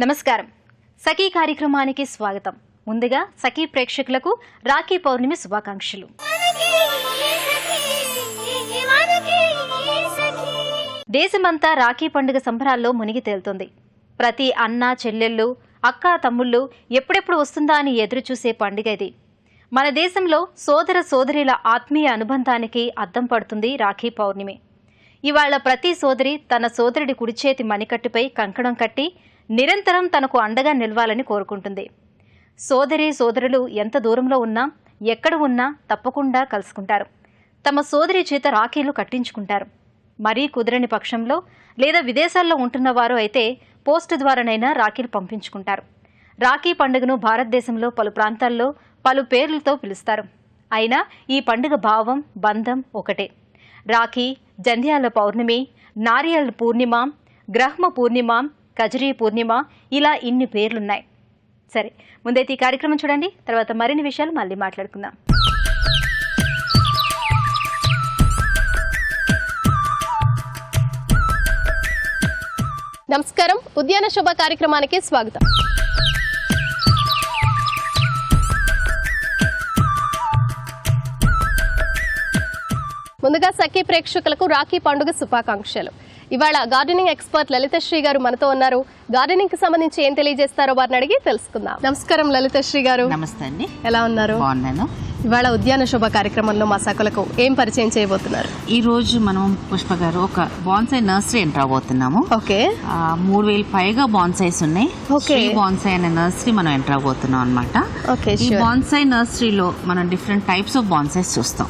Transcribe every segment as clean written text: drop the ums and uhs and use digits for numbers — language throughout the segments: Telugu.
నమస్కారం. సఖీ కార్యక్రమానికి స్వాగతం. ముందుగా సఖీ ప్రేక్షకులకు రాఖీ పౌర్ణమి శుభాకాంక్షలు. దేశమంతా రాఖీ పండుగ సంబరాల్లో మునిగి తేలుతోంది. ప్రతి అన్న చెల్లెళ్ళు, అక్క తమ్ముళ్ళు ఎప్పుడెప్పుడు వస్తుందా అని ఎదురుచూసే పండుగ ఇది. మన దేశంలో సోదర సోదరీల ఆత్మీయ అనుబంధానికి అద్దం పడుతుంది రాఖీ పౌర్ణమి. ఇవాళ ప్రతి సోదరి తన సోదరుడి కుడిచేతి మణికట్టుపై కంకణం కట్టి నిరంతరం తనకు అండగా నిలవాలని కోరుకుంటుంది. సోదరి సోదరులు ఎంత దూరంలో ఉన్నా, ఎక్కడ ఉన్నా తప్పకుండా కలుసుకుంటారు. తమ సోదరి చేత రాఖీలు కట్టించుకుంటారు. మరీ కుదరని పక్షంలో లేదా విదేశాల్లో ఉంటున్న వారు అయితే పోస్టు ద్వారానైనా రాఖీలు పంపించుకుంటారు. రాఖీ పండుగను భారతదేశంలో పలు ప్రాంతాల్లో పలు పేర్లతో పిలుస్తారు. అయినా ఈ పండుగ భావం, బంధం ఒకటే. రాఖీ, జంధ్యాల పౌర్ణమి, నారియల్ పూర్ణిమ, గ్రహ్మ పూర్ణిమ, కజరీ పూర్ణిమ, ఇలా ఇన్ని పేర్లున్నాయి. సరే, ముందైతే ఈ కార్యక్రమం చూడండి. తర్వాత మరిన్ని విషయాలు మళ్ళీ మాట్లాడుకుందాం. నమస్కారం. ఉద్యాన శోభ కార్యక్రమానికి స్వాగతం. ముందుగా సఖీ ప్రేక్షకులకు రాఖీ పండుగ శుభాకాంక్షలు. ఇవాళ గార్డెనింగ్ ఎక్స్పర్ట్ లలితశ్రీ గారు మనతో ఉన్నారు. గార్డెనింగ్ కి సంబంధించి ఏం తెలియజేస్తారో వారిని అడిగి తెలుసుకుందాం. నమస్కారం లలితశ్రీ గారు. నమస్తే అండి. ఎలా ఉన్నారు? బాగున్నాను. ఇవాళ ఉద్యాన శోభ కార్యక్రమంలో మా శాఖలకు ఏం పరిచయం చేయబోతున్నారు? ఈ రోజు మనం పుష్ప గారు ఒక బాన్సై నర్సరీ ఎంటర్ అవబోతున్నాము. ఓకే. 3000 పైగా బాన్సైస్ ఉన్నాయి. శ్రీ బాన్సై అనే నర్సరీ మనం ఎంటర్ అవబోతున్నాం అనమాట. ఈ బాన్సై నర్సరీలో మనం డిఫరెంట్ టైప్స్ ఆఫ్ బాన్సైస్ చూస్తాం.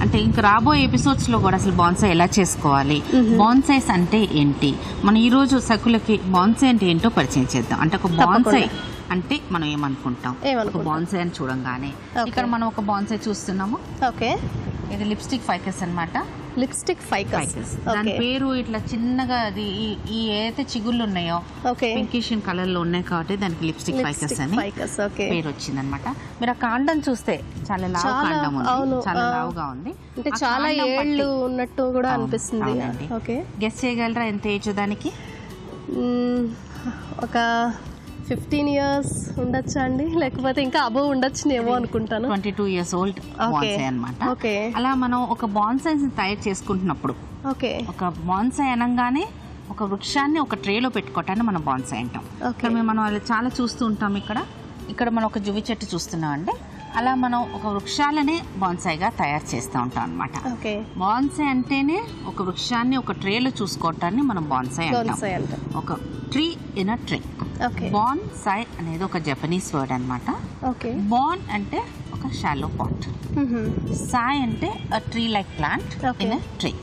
అంటే ఇంకా రాబోయే ఎపిసోడ్స్ లో కూడా అసలు బాన్సై ఎలా చేసుకోవాలి, బాన్సైస్ అంటే ఏంటి, మనం ఈ రోజు సకులకి బాన్సై అంటే ఏంటో పరిచయం చేద్దాం. అంటే ఒక బాన్సై అంటే మనం ఏమనుకుంటాం, ఒక బాన్సై అని చూడంగానే ఇక్కడ మనం ఒక బాన్సై చూస్తున్నాము. ఇది లిప్స్టిక్ ఫైకస్ అన్నమాట. లిప్స్టిక్ ఫైకస్ దాని పేరు ఇట్లా చిన్నగా అది ఈ ఏదైతే చిగుళ్ళు ఉన్నాయో పింకిష్ కలర్ లో ఉన్నాయి కాబట్టి దానికి లిప్స్టిక్ ఫైకస్ అని పేరు వచ్చింది అనమాట. మీరు ఆ కాండం చూస్తే చాలా లావు కాండం ఉంది, చాలా లావుగా ఉంది, అంటే చాలా ఏళ్ళు ఉన్నట్టు కూడా అనిపిస్తుంది. గెస్ చేయగలరా ఎంత ఏజ్ దానికి? ఒక 15 years ఉండొచ్చా అండి, లేకపోతే ఇంకా అబోవ్ ఉండొచ్చునేమో అనుకుంటాను. 22 years old బాన్సై అన్నమాట. అలా మనం ఒక బాన్సై తయారు చేసుకుంటున్నప్పుడు ఒక బాన్సై అనగానే ఒక వృక్షాన్ని ఒక ట్రేలో పెట్టుకోవటాన్ని మనం బాన్సై అంటాం. మనం అలా చాలా చూస్తూ ఉంటాం. ఇక్కడ మనం ఒక జువి చెట్టు చూస్తున్నాం అండి. అలా మనం ఒక వృక్షాలనే బాన్సైగా తయారు చేస్తూ ఉంటాం అనమాట. బాన్సై అంటేనే ఒక వృక్షాన్ని ఒక ట్రేలో చూసుకోవటాన్ని మనం బాన్సై అంటాం. ఒక tree in a tray. Bonsai అనేది ఒక జపనీస్ వర్డ్ అనమాట. బాన్ అంటే ఒక షాలో పాట్, సాయ్ అంటే tree like plant in a tree.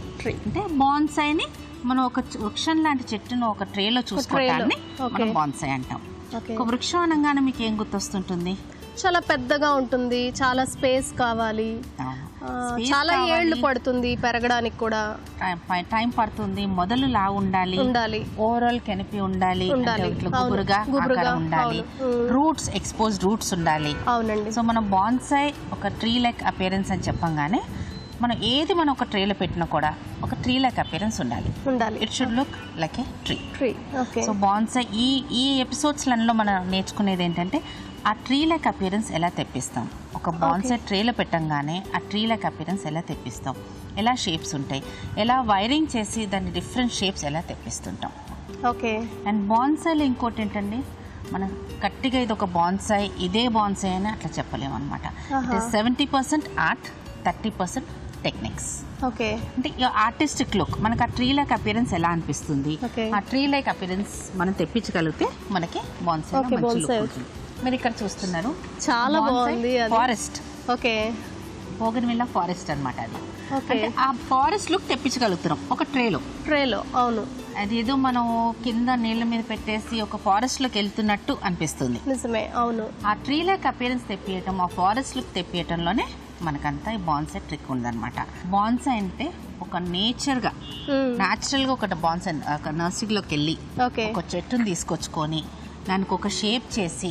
అంటే బాన్సైని మనం ఒక వృక్షం లాంటి చెట్టును ఒక ట్రేలో చూసుకోవటాన్ని మనం బాన్సై అంటాం. ఒక వృక్షం అనగానే మీకు ఏం గుర్తొస్తుంటుంది? చాలా పెద్దగా ఉంటుంది, చాలా స్పేస్ కావాలి, చాలా ఏళ్లు పడుతుంది పెరగడానికి, కూడా టైం పడుతుంది, మొదలు లావు ఉండాలి, ఓవరాల్ కెనపి ఉండాలి, గుబురుగా ఉండాలి, రూట్స్ ఎక్స్పోజ్డ్ రూట్స్ ఉండాలి. అవునండి. సో మనం బాన్సై ఒక ట్రీ లైక్ అపియరెన్స్ అని చెప్పంగానే మనం ఏది మనం ఒక ట్రేలో పెట్టినా కూడా ఒక ట్రీ లైక్ అపియరెన్స్ ఉండాలి. It should look like A tree. So bonsai ఈ ఎపిసోడ్స్లలో మనం నేర్చుకునేది ఏంటంటే ఆ ట్రీ లైక్ అపియరెన్స్ ఎలా తెప్పిస్తాం, ఒక బాన్సై ట్రేలో పెట్టంగానే ఆ ట్రీ లైక్ అపియరెన్స్ ఎలా తెప్పిస్తాం, ఎలా షేప్స్ ఉంటాయి, ఎలా వైరింగ్ చేసి దాన్ని డిఫరెంట్ షేప్స్ ఎలా తెప్పిస్తుంటాం. అండ్ బాన్సైలో ఇంకోటి ఏంటండి, మనం గట్టిగా ఇది ఒక బాన్సై, ఇదే బాన్సై అని అట్లా చెప్పలేము అనమాట. It is 70% art, 30% techniques. అంటే ఆర్టిస్టిక్ లుక్, మనకు ఆ ట్రీ లైక్ అపియరెన్స్ ఎలా అనిపిస్తుంది, ఆ ట్రీ లైక్ అపియరెన్స్ మనం తెప్పించగలిగితే మనకి బాన్సై మంచి లుక్ ఉంటుంది. మీరు ఇక్కడ చూస్తున్నారు, చాలా బాగుంది. ఫారెస్ట్, బోగన్విల్లా ఫారెస్ట్ అనమాట. అది అంటే ఆ ఫారెస్ట్ లుక్ తెప్పించగలుగుతున్నాం ఒక ట్రేలో. అవును, అదేదో మనం కింద నీళ్ళ మీద పెట్టేసి ఒక ఫారెస్ట్ లోకి వెళ్తున్నట్టు అనిపిస్తుంది. నిజమే, అవును. ఆ ట్రీ లైక్ అపియరెన్స్ తెప్పియటం, ఆ ఫారెస్ట్ లుక్ తెప్పియటంలోనే మనకంతా ఈ బాన్సై ట్రిక్ ఉందన్నమాట. బాన్సై అంటే ఒక నేచర్ గా న్యాచురల్ గా ఒక బాన్సై ఒక నర్సరీలోకి వెళ్ళి ఒక చెట్టును తీసుకొచ్చుకొని దానికి ఒక షేప్ చేసి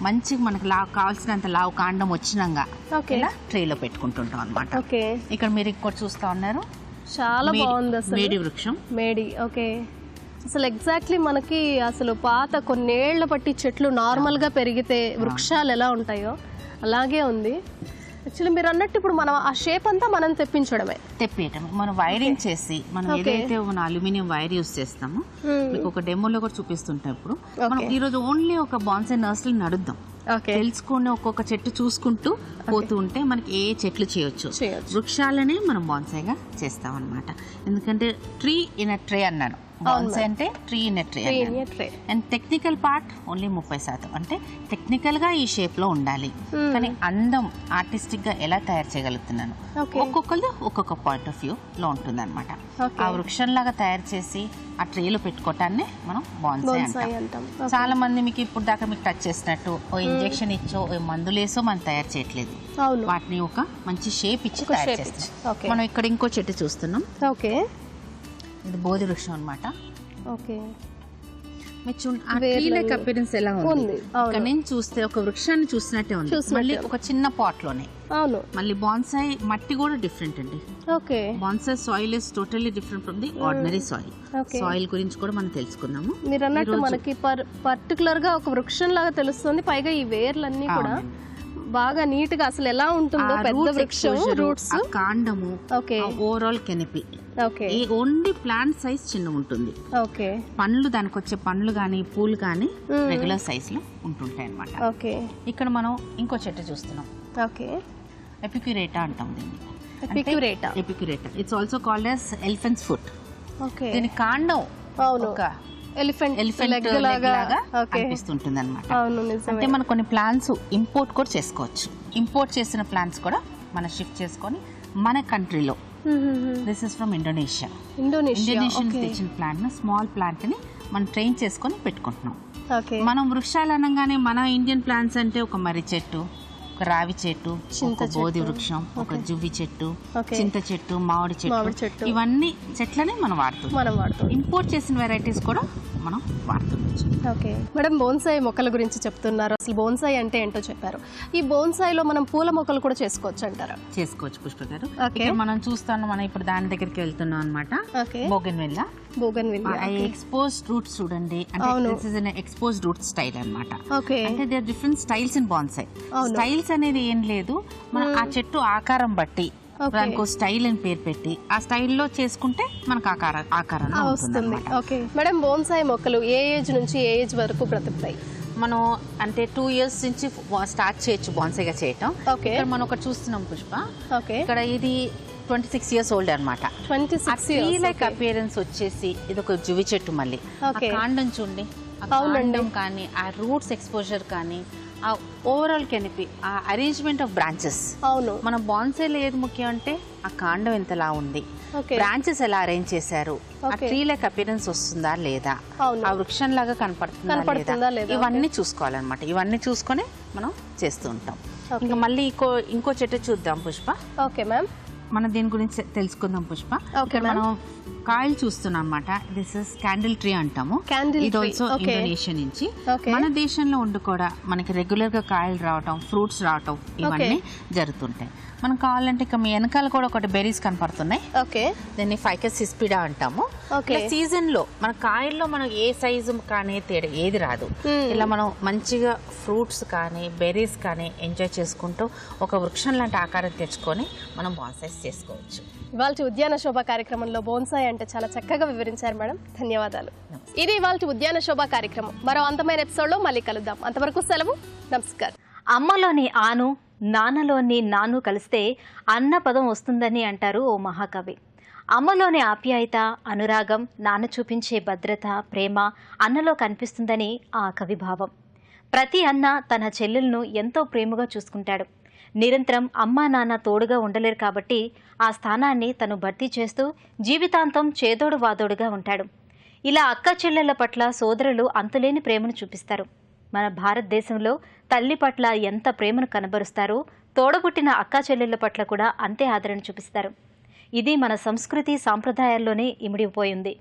మంచిగా మనకు కావాల్సినంత లావు కాండం వచ్చినాక ఇలా ట్రేలో పెట్టుకుంటుంటాం అనమాట. ఇక్కడ మీరు ఇక్కడ చూస్తా ఉన్నారు, చాలా బాగుంది అసలు. మేడి వృక్షం. మేడి. ఓకే. అసలు ఎగ్జాక్ట్లీ మనకి అసలు పాత కొన్నేళ్ల బట్టి చెట్లు నార్మల్గా పెరిగితే వృక్షాలు ఎలా ఉంటాయో అలాగే ఉంది. యాక్చువల్లీ మీరు అన్నట్టు ఇప్పుడు మనం ఆ షేప్ అంతా మనం తెప్పించడమే. మనం వైరింగ్ చేసి మనం ఏదైతే మన అల్యూమినియం వైర్ యూస్ చేస్తామో మీకు ఒక డెమోలో కూడా చూపిస్తుంటాం. ఇప్పుడు మనం ఈ రోజు ఓన్లీ ఒక బాన్సాయ్ నర్సరీ నడుద్దాం, తెలుసుకుని ఒక్కొక్క చెట్టు చూసుకుంటూ పోతూ ఉంటే మనకి ఏ చెట్లు చేయొచ్చు. వృక్షాలనే మనం బాన్సాయ్గా చేస్తాం అనమాట. ఎందుకంటే ట్రీ ఇన్ అ ట్రే అన్నాను, బాన్సాయ్ అంటే tree in a tray. And technical part only 30%. అంటే టెక్నికల్ గా ఈ షేప్ లో ఉండాలి, కానీ అందం ఆర్టిస్టిక్ గా ఎలా తయారు చేయగలుగుతున్నాను ఒక్కొక్కరు ఒక్కొక్క పాయింట్ ఆఫ్ వ్యూ లో ఉంటుంది అనమాట. ఆ వృక్షం లాగా తయారు చేసి ఆ ట్రేలో పెట్టుకోవటాన్ని మనం బాన్సాయ్ అంటాం. చాలా మంది మీకు ఇప్పుడు దాకా మీకు టచ్ చేసినట్టు ఓ ఇంజెక్షన్ ఇచ్చో ఓ మందులేసో మనం తయారు చేయట్లేదు, వాటిని ఒక మంచి షేప్ ఇచ్చి తయారు చేస్తాం. మనం ఇక్కడ ఇంకో చెట్టు చూస్తున్నాం. ఓకే, ఇది బోధి వృక్షం అన్నమాట. ఓకే, అపిరెన్స్ ఎలా ఉంది ఇక్కడ నుంచి చూస్తే ఒక వృక్షాన్ని చూసినట్టే ఉంది. మళ్ళీ ఒక చిన్న పాట్ లోనే. అవును, మళ్ళీ బాన్సాయ్ మట్టి కూడా డిఫరెంట్ అండి. Okay, bonsai soil is totally different from the ordinary soil. Soil గురించి కూడా మనం తెలుసుకుందాము. మీరు అన్నట్టు మనకి పర్టికులర్ గా ఒక వృక్షం లాగా తెలుస్తుంది. పైగా ఈ వేర్లన్నీ కూడా బాగా నీట్ గా అసలు ఎలా ఉంటుందో, పెద్ద వృక్షం, రూట్స్, కాండము, ఓవరాల్ కెనపీ ఈ ఓన్లీ ప్లాంట్ సైజ్ చిన్న ఉంటుంది. ఓకే, పండ్లు దానికి వచ్చే పండ్లు గానీ పూలు గానీ రెగ్యులర్ సైజ్ లో ఉంటుంటాయి అన్నమాట. ఓకే, ఇక్కడ మనం ఇంకో చెట్టు చూస్తున్నాం. ఓకే, ఎపిక్యురేటా అంటాం దీన్ని. ఎపిక్యురేటా it's also called as elephant's foot. Okay, దీని కాండం ఒక ఎలిఫెంట్ లాగా అనిపిస్తుంటుంది అనమాట. అంటే మనం కొన్ని ప్లాంట్స్ ఇంపోర్ట్ కూడా చేసుకోవచ్చు. ఇంపోర్ట్ చేసిన ప్లాంట్స్ కూడా మనం షిఫ్ట్ చేసుకొని మన కంట్రీలో, దిస్ ఇస్ ఫ్రమ్ ఇండోనేషియా తెచ్చిన ప్లాంట్ ని, స్మాల్ ప్లాంట్ ని మనం ట్రైన్ చేసుకొని పెట్టుకుంటున్నాం. మనం వృక్షాలు అనగానే మన ఇండియన్ ప్లాంట్స్ అంటే ఒక మర్రి చెట్టు, ఒక రావి చెట్టు, ఒక బోధి వృక్షం, ఒక జువ్వి చెట్టు, చింత చెట్టు, మామిడి చెట్టు, ఇవన్నీ చెట్లనే మనం వాడుతాం. ఇంపోర్ట్ చేసిన వెరైటీస్ కూడా మనం వాడుతున్నాం. ఓకే మేడం, బోన్సాయ్ మొక్కల గురించి చెప్తున్నారు. అసలు బోన్సాయ్ అంటే ఏంటో చెప్పారు. ఈ బోన్సాయ్లో మనం పూల మొక్కలు కూడా చేసుకోవచ్చు అంటారా? చేసుకోవచ్చు పుష్ప గారు. మనం చూస్తాను, మనం ఇప్పుడు దాని దగ్గరికి వెళ్తున్నాం అనమాట. బోగన్విల్లా ఎక్స్పోజ్డ్ రూట్స్ చూడండి. అంటే ఎక్స్పోజ్డ్ రూట్ స్టైల్ అనమాట. అంటే they are different styles in bonsai. Styles అనేది ఏం లేదు, మనం ఆ చెట్టు ఆకారం బట్టి దానికి స్టైల్ అని పేరు పెట్టి ఆ స్టైల్లో చేసుకుంటే మనకు ఆకారం వస్తుంది. మేడం, బోన్సాయ్ మొక్కలు ఏ ఏజ్ నుంచి ఏ ఏజ్ వరకు బ్రతుకుతాయి? మనం అంటే 2 years నుంచి స్టార్ట్ చేయొచ్చు బాన్సాయ్గా చేయటం. మనం ఒకటి చూస్తున్నాం పుష్ప, ఇక్కడ ఇది 26 years old అనమాట. లైక్ అపియరెన్స్ వచ్చేసి ఇది ఒక జువి చెట్టు. మళ్ళీ కాండం చూడండి, కాండం కానీ ఆ రూట్స్ ఎక్స్పోజర్ కానీ ఆ ఓవరాల్ కెనపీ, ఆ అరేంజ్మెంట్ ఆఫ్ బ్రాంచెస్. మన బాన్సాయ్లో ఏది ముఖ్యం అంటే ఆ కాండం ఎంతలా ఉంది, బ్రాంచెస్ ఎలా అరేంజ్ చేశారు, ఆ ట్రీ లైక్ అపియరెన్స్ వస్తుందా లేదా, ఆ వృక్షం లాగా కనపడుతుందా లేదా, ఇవన్నీ చూసుకోవాలన్నమాట. ఇవన్నీ చూసుకొని మనం చేస్తూ ఉంటాం. ఇంకా మళ్ళీ ఇంకో చెట్టు చూద్దాం పుష్ప. ఓకే మ్యామ్, మనం దీని గురించి తెలుసుకుందాం పుష్ప. మనం కాయలు చూస్తున్నాం అనమాట. దిస్ ఇస్ క్యాండిల్ ట్రీ అంటాము. ఇది ఆల్సో ఇండోనేషియా నుంచి. మన దేశంలో ఉండి కూడా మనకి రెగ్యులర్ గా కాయలు రావటం, ఫ్రూట్స్ రావటం ఇవన్నీ జరుగుతుంటాయి. మనం కావాలంటే ఇక మీ వెనకాల కూడా ఒకటి బెర్రీస్ కనపడుతున్నాయి. దీన్ని ఫైకస్ సిస్పిడా అంటాము. సీజన్ లో మన కాయల్లో మనం ఏ సైజు కానీ తేడా ఏది రాదు. ఇలా మనం మంచిగా ఫ్రూట్స్ కానీ బెర్రీస్ కానీ ఎంజాయ్ చేసుకుంటూ ఒక వృక్షం లాంటి ఆకారం తెచ్చుకొని మనం బాన్సాయ్స్ చేసుకోవచ్చు. ఇవాళ ఉద్యాన శోభ కార్యక్రమంలో బోన్సాయ్ అంటే చాలా చక్కగా వివరించారు మేడం. ధన్యవాదాలు. ఇది ఇవాళ ఉద్యాన శోభ కార్యక్రమం. మరో అందమైన ఎపిసోడ్ లో మళ్ళీ కలుద్దాం. అంతవరకు సెలవు, నమస్కారం. అమ్మలోని ఆను, నాన్నలోని నాను కలిస్తే అన్న పదం వస్తుందని అంటారు ఓ మహాకవి. అమ్మలోని ఆప్యాయత, అనురాగం, నాన్న చూపించే భద్రత, ప్రేమ అన్నలో కనిపిస్తుందని ఆ కవి భావం. ప్రతి అన్న తన చెల్లెలను ఎంతో ప్రేమగా చూసుకుంటాడు. నిరంతరం అమ్మా నాన్న తోడుగా ఉండలేరు కాబట్టి ఆ స్థానాన్ని తను భర్తీ చేస్తూ జీవితాంతం చేదోడు వాదోడుగా ఉంటాడు. ఇలా అక్క చెల్లెళ్ల పట్ల సోదరులు అంతులేని ప్రేమను చూపిస్తారు. మన భారతదేశంలో తల్లి పట్ల ఎంత ప్రేమను కనబరుస్తారో తోడబుట్టిన అక్కా చెల్లెళ్ల పట్ల కూడా అంతే ఆదరణ చూపిస్తారు. ఇది మన సంస్కృతి సాంప్రదాయాల్లోనే ఇమిడిపోయింది.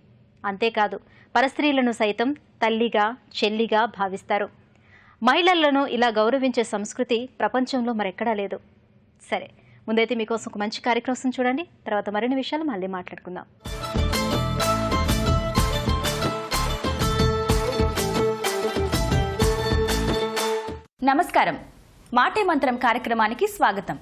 అంతేకాదు, పరస్త్రీలను సైతం తల్లిగా, చెల్లిగా భావిస్తారు. మహిళలను ఇలా గౌరవించే సంస్కృతి ప్రపంచంలో మరెక్కడా లేదు. సరే, ముందైతే మీకోసం ఒక మంచి కార్యక్రమం చూడండి. తర్వాత మరిన్ని విషయాలు మళ్ళీ మాట్లాడుకుందాం. నమస్కారం. మాటే మంత్రం కార్యక్రమానికి స్వాగతం.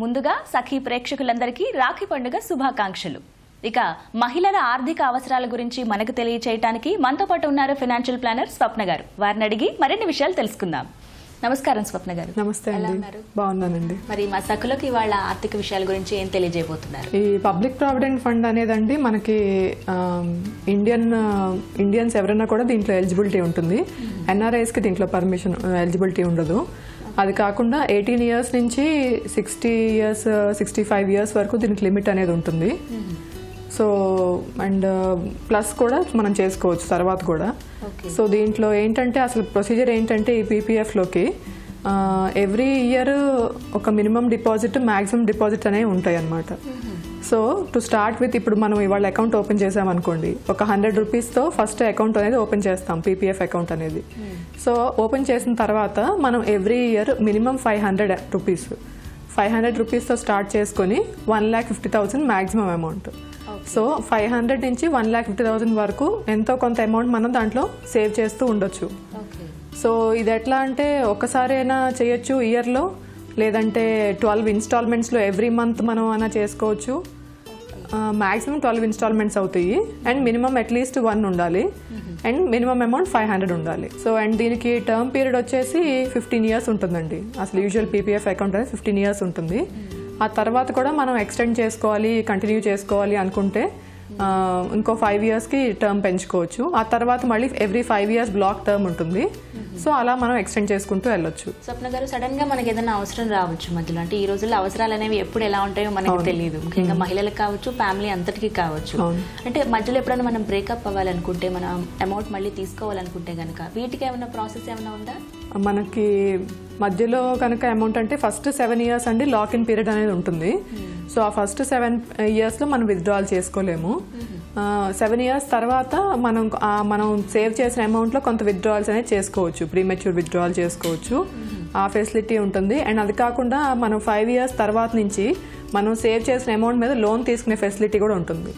ముందుగా సఖీ ప్రేక్షకులందరికీ రాఖీ పండుగ శుభాకాంక్షలు. ఇక మహిళల ఆర్థిక అవసరాల గురించి మనకు తెలియచేయడానికి మనతో పాటు ఉన్నారు ఫైనాన్షియల్ ప్లానర్ స్వప్న గారు. వారిని అడిగి మరిన్ని విషయాలు తెలుసుకుందాం. నమస్కారం స్వప్న గారు. నమస్తే అండి. బాగున్నానండి. మరి మా సఖులకు ఇవాళ ఆర్థిక విషయాల గురించి ఏం తెలియజేయబోతున్నారు? ఈ పబ్లిక్ ప్రావిడెంట్ ఫండ్ అనేదండి మనకి ఇండియన్స్ ఎవరైనా కూడా దీంట్లో ఎలిజిబిలిటీ ఉంటుంది. ఎన్ఆర్ఐస్ కి దీంట్లో పర్మిషన్ ఎలిజిబిలిటీ ఉండదు. అది కాకుండా 18 years నుంచి 60 years 65 years వరకు దీనికి లిమిట్ అనేది ఉంటుంది. సో అండ్ ప్లస్ కూడా మనం చేసుకోవచ్చు తర్వాత కూడా. సో దీంట్లో ఏంటంటే అసలు ప్రొసీజర్ ఏంటంటే ఈ పీపీఎఫ్లోకి ఎవ్రీ ఇయర్ ఒక మినిమం డిపాజిట్ మ్యాక్సిమం డిపాజిట్ అనేవి ఉంటాయి అన్నమాట. సో టు స్టార్ట్ విత్ ఇప్పుడు మనం ఇవాళ అకౌంట్ ఓపెన్ చేసామనుకోండి, ఒక 100 రూపీస్తో ఫస్ట్ అకౌంట్ అనేది ఓపెన్ చేస్తాం, పీపీఎఫ్ అకౌంట్ అనేది. సో ఓపెన్ చేసిన తర్వాత మనం ఎవ్రీ ఇయర్ మినిమం 500 రూపీస్ 500 రూపీస్తో స్టార్ట్ చేసుకొని 1,50,000 మ్యాక్సిమం అమౌంట్. సో 500 నుంచి 1,50,000 వరకు ఎంతో కొంత అమౌంట్ మనం దాంట్లో సేవ్ చేస్తూ ఉండొచ్చు. సో ఇది ఎట్లా అంటే ఒకసారైనా చేయొచ్చు ఇయర్లో, లేదంటే 12 ఇన్స్టాల్మెంట్స్లో ఎవ్రీ మంత్ మనం అయినా చేసుకోవచ్చు. మ్యాక్సిమం 12 ఇన్స్టాల్మెంట్స్ అవుతాయి. అండ్ మినిమం అట్లీస్ట్ 1 ఉండాలి. అండ్ మినిమం అమౌంట్ 500 ఉండాలి. సో అండ్ దీనికి టర్మ్ పీరియడ్ వచ్చేసి 15 years ఉంటుందండి. అసలు యూజువల్ పీపీఎఫ్ అకౌంట్ అనేది 15 years ఉంటుంది. ఆ తర్వాత కూడా మనం ఎక్స్టెండ్ చేసుకోవాలి, కంటిన్యూ చేసుకోవాలి అనుకుంటే ఇంకో 5 yearsకి టర్మ్ పెంచుకోవచ్చు. ఆ తర్వాత మళ్ళీ ఎవ్రీ 5 years బ్లాక్ టర్మ్ ఉంటుంది. సో అలా మనం ఎక్స్టెండ్ చేసుకుంటూ వెళ్ళొచ్చు. స్వప్న గారు, సడన్ గా మనకి ఏదైనా అవసరం రావచ్చు మధ్యలో. అంటే ఈ రోజుల్లో అవసరాలు అనేవి ఎప్పుడు ఎలా ఉంటాయో మనకు తెలియదు. ముఖ్యంగా మహిళలకు కావచ్చు, ఫ్యామిలీ అంతటికి కావచ్చు. అంటే మధ్యలో ఎప్పుడైనా మనం బ్రేకప్ అవ్వాలనుకుంటే, మనం అమౌంట్ మళ్ళీ తీసుకోవాలనుకుంటే కనుక వీటికి ఏమైనా ప్రాసెస్ ఏమైనా ఉందా? మనకి మధ్యలో కనుక అమౌంట్ అంటే ఫస్ట్ 7 years అండి లాక్ ఇన్ పీరియడ్ అనేది ఉంటుంది. సో ఆ ఫస్ట్ 7 yearsలో మనం విత్డ్రాల్ చేసుకోలేము. 7 years తర్వాత మనం సేవ్ చేసిన అమౌంట్లో కొంత విత్డ్రాల్స్ అనేది చేసుకోవచ్చు, ప్రీమెచ్యూర్ విత్డ్రాల్ చేసుకోవచ్చు. ఆ ఫెసిలిటీ ఉంటుంది. అండ్ అది కాకుండా మనం 5 years తర్వాత నుంచి మనం సేవ్ చేసిన అమౌంట్ మీద లోన్ తీసుకునే ఫెసిలిటీ కూడా ఉంటుంది.